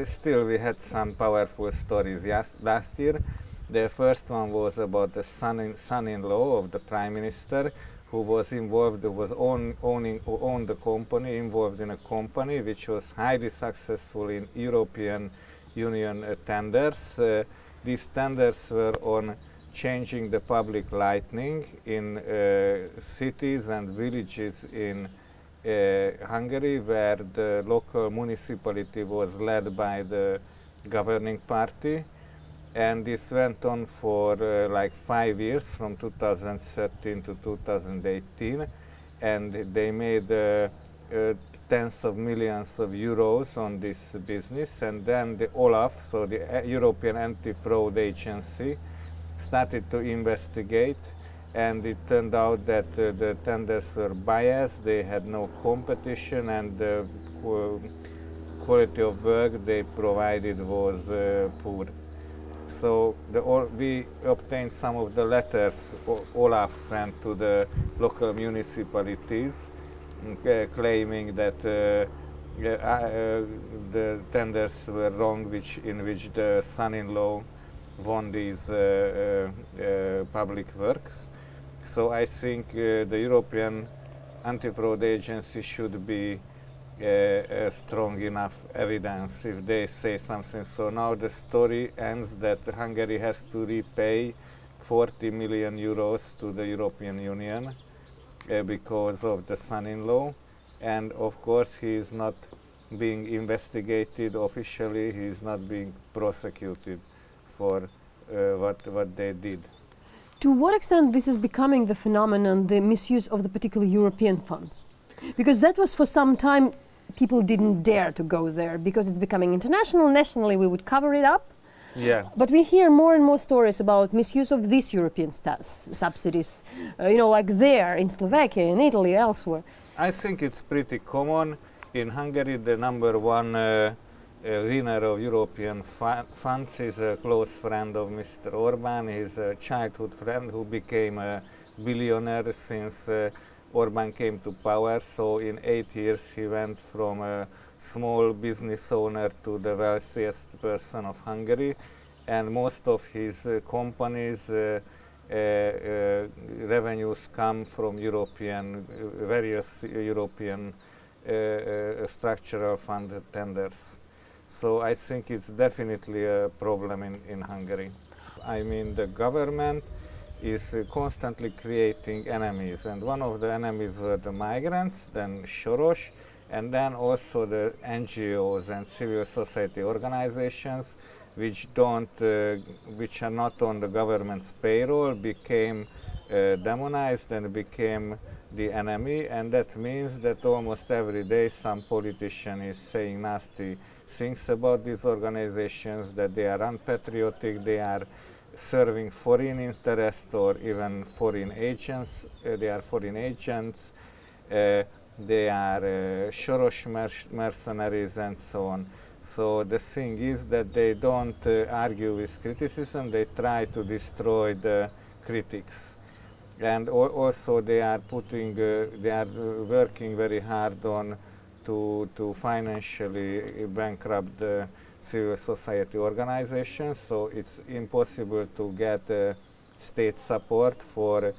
still we had some powerful stories last year. The first one was about the son-in-law of the prime minister, who was involved, who was owned the company, involved in a company which was highly successful in European Union tenders. These tenders were on changing the public lighting in cities and villages in Hungary, where the local municipality was led by the governing party. And this went on for like 5 years, from 2013 to 2018, and they made tens of millions of euros on this business. And then the Olaf, so the European Anti-Fraud Agency, started to investigate, and it turned out that the tenders were biased, they had no competition, and the quality of work they provided was poor. So we obtained some of the letters Olaf sent to the local municipalities, claiming that the tenders were wrong, in which the son-in-law won these public works. So I think the European Anti-Fraud Agency should be strong enough evidence if they say something. So now the story ends that Hungary has to repay 40 million euros to the European Union because of the son-in-law, and of course he is not being investigated officially, he is not being prosecuted for what they did. To what extent this is becoming the phenomenon, the misuse of the particular European funds? Because that was for some time, people didn't dare to go there because it's becoming international. Nationally, we would cover it up. Yeah. But we hear more and more stories about misuse of these European subsidies, you know, like there in Slovakia, in Italy, elsewhere. I think it's pretty common. In Hungary, the number one winner of European funds is a close friend of Mr. Orban. He's a childhood friend who became a billionaire since Orban came to power. So in 8 years he went from a small business owner to the wealthiest person of Hungary, and most of his companies revenues come from various European structural fund tenders. So I think it's definitely a problem in Hungary. I mean, the government is constantly creating enemies, and one of the enemies were the migrants, then Soros, and then also the NGOs and civil society organizations which are not on the government's payroll became demonized and became the enemy, and that means that almost every day some politician is saying nasty things about these organizations, that they are unpatriotic, they are serving foreign interests or even foreign agents. They are foreign agents. They are Soros mercenaries and so on. So the thing is that they don't argue with criticism. They try to destroy the critics, and also they are working very hard on to financially bankrupt the civil society organizations. So it's impossible to get state support for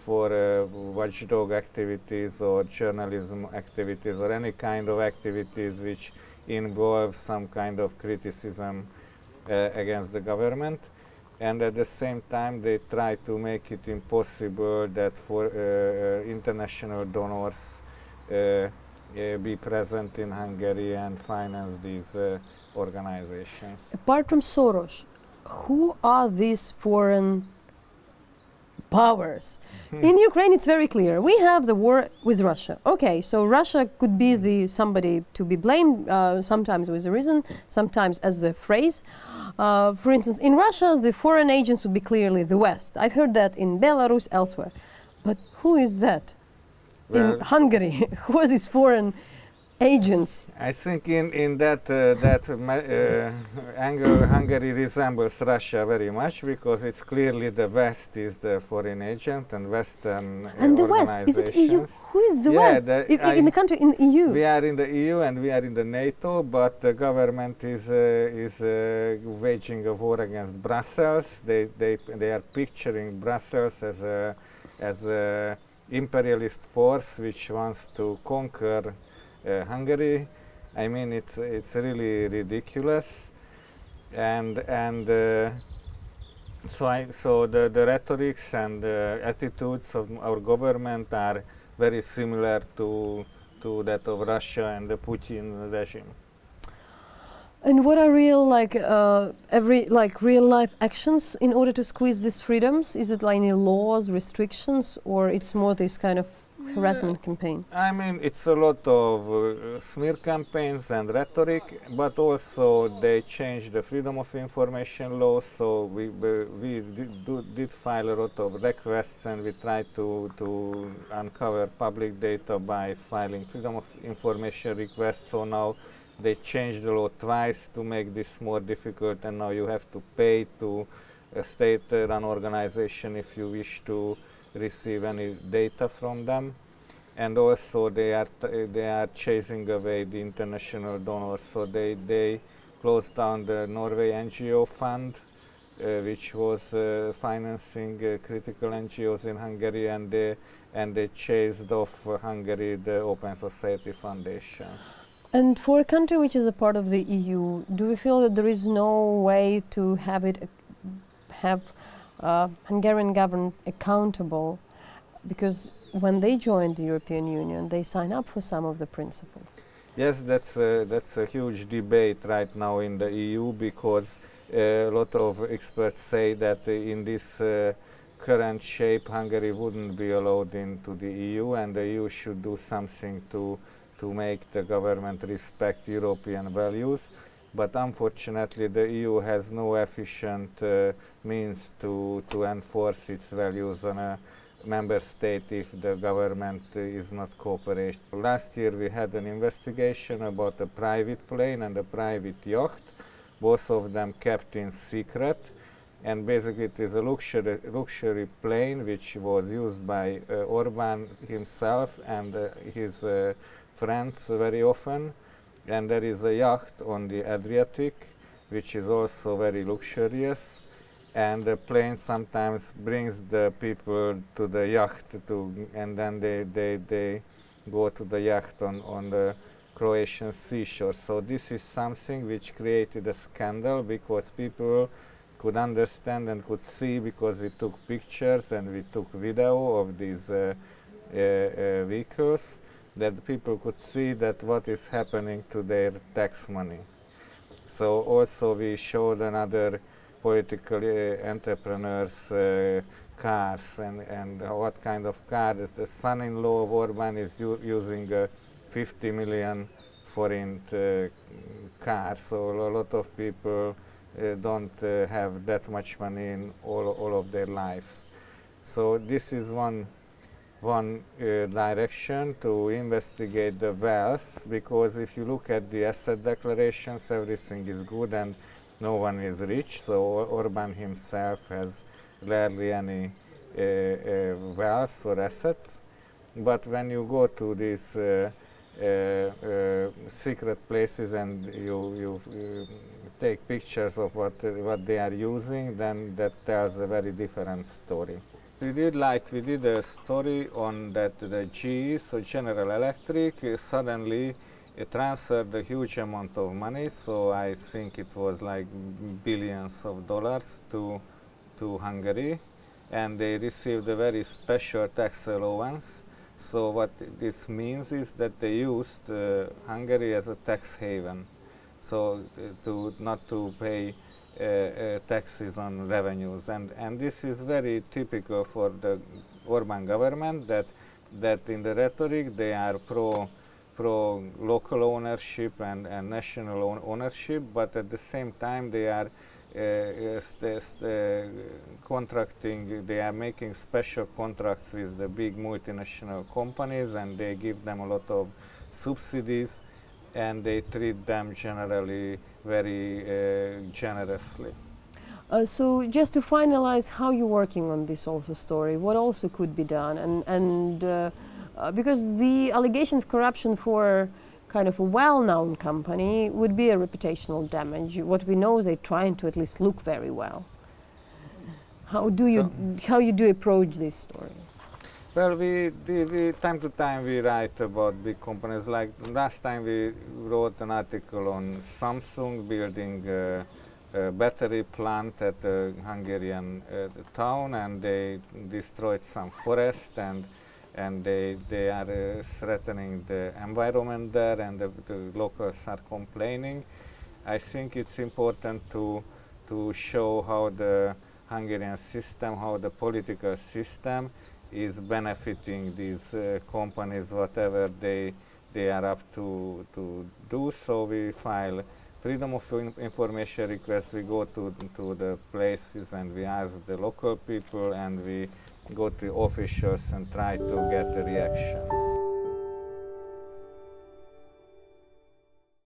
watchdog activities or journalism activities or any kind of activities which involve some kind of criticism against the government. And at the same time they try to make it impossible that for international donors be present in Hungary and finance these organizations. Apart from Soros, who are these foreign powers? In Ukraine, it's very clear. We have the war with Russia. Okay, so Russia could be somebody to be blamed, sometimes with a reason, sometimes as a phrase. For instance, in Russia, the foreign agents would be clearly the West. I've heard that in Belarus, elsewhere. But who is that? Well, in Hungary, who are these foreign agents. I think in that angle, Hungary resembles Russia very much, because it's clearly the West is the foreign agent and Western And the West, is it EU? Who is the West? In the country, in the EU? We are in the EU and we are in the NATO, but the government is waging a war against Brussels. They are picturing Brussels as a imperialist force which wants to conquer Hungary. I mean, it's really ridiculous, and so the rhetorics and the attitudes of our government are very similar to that of Russia and the Putin regime. And what are real real life actions in order to squeeze these freedoms? Is it like any laws, restrictions, or it's more this kind of harassment campaign? I mean, it's a lot of smear campaigns and rhetoric, but also they changed the freedom of information law. So we did file a lot of requests, and we tried to uncover public data by filing freedom of information requests. So now they changed the law twice to make this more difficult, and now you have to pay to a state-run organization if you wish to receive any data from them. And also they are chasing away the international donors. So they closed down the Norway NGO fund, which was financing critical NGOs in Hungary, and they chased off Hungary the Open Society Foundation. And for a country which is a part of the EU, do you feel that there is no way to have Hungarian government accountable? Because when they joined the European Union, they sign up for some of the principles. Yes, that's a huge debate right now in the EU, because a lot of experts say that in this current shape, Hungary wouldn't be allowed into the EU, and the EU should do something to make the government respect European values. But unfortunately, the EU has no efficient means to enforce its values on a member state if the government is not cooperating. Last year we had an investigation about a private plane and a private yacht, both of them kept in secret, and basically it is a luxury plane which was used by Orban himself and his friends very often, and there is a yacht on the Adriatic which is also very luxurious, and the plane sometimes brings the people to the yacht and then they go to the yacht on the Croatian seashore. So this is something which created a scandal, because people could understand and could see, because we took pictures and we took video of these vehicles, that people could see that what is happening to their tax money. So also we showed another political entrepreneurs' cars and what kind of car. The son-in-law of Orban is using a 50 million forint car. So a lot of people don't have that much money in all of their lives. So this is one direction to investigate the wealth, because if you look at the asset declarations, everything is good and no one is rich. So Orban himself has rarely any wealth or assets. But when you go to these secret places and you take pictures of what they are using, then that tells a very different story. We did a story on that the GE, so General Electric, suddenly transferred a huge amount of money. So I think it was like billions of dollars to Hungary, and they received a very special tax allowance. So what this means is that they used Hungary as a tax haven, so not to pay taxes on revenues, and this is very typical for the Orban government, that in the rhetoric they are pro local ownership and national ownership, but at the same time they are contracting, they are making special contracts with the big multinational companies, and they give them a lot of subsidies, and they treat them generally very generously. So just to finalize, how you're working on this also story, what also could be done, because the allegation of corruption for kind of a well-known company would be a reputational damage. What we know, they're trying to at least look very well. How do you approach this story? Well, we time to time we write about big companies. Like last time we wrote an article on Samsung building a battery plant at a Hungarian town, and they destroyed some forest, and they are threatening the environment there, and the locals are complaining. I think it's important to show how the Hungarian system, how the political system is benefiting these companies, whatever they are up to do. So we file freedom of information requests. We go to the places and we ask the local people, and we go to officials and try to get a reaction.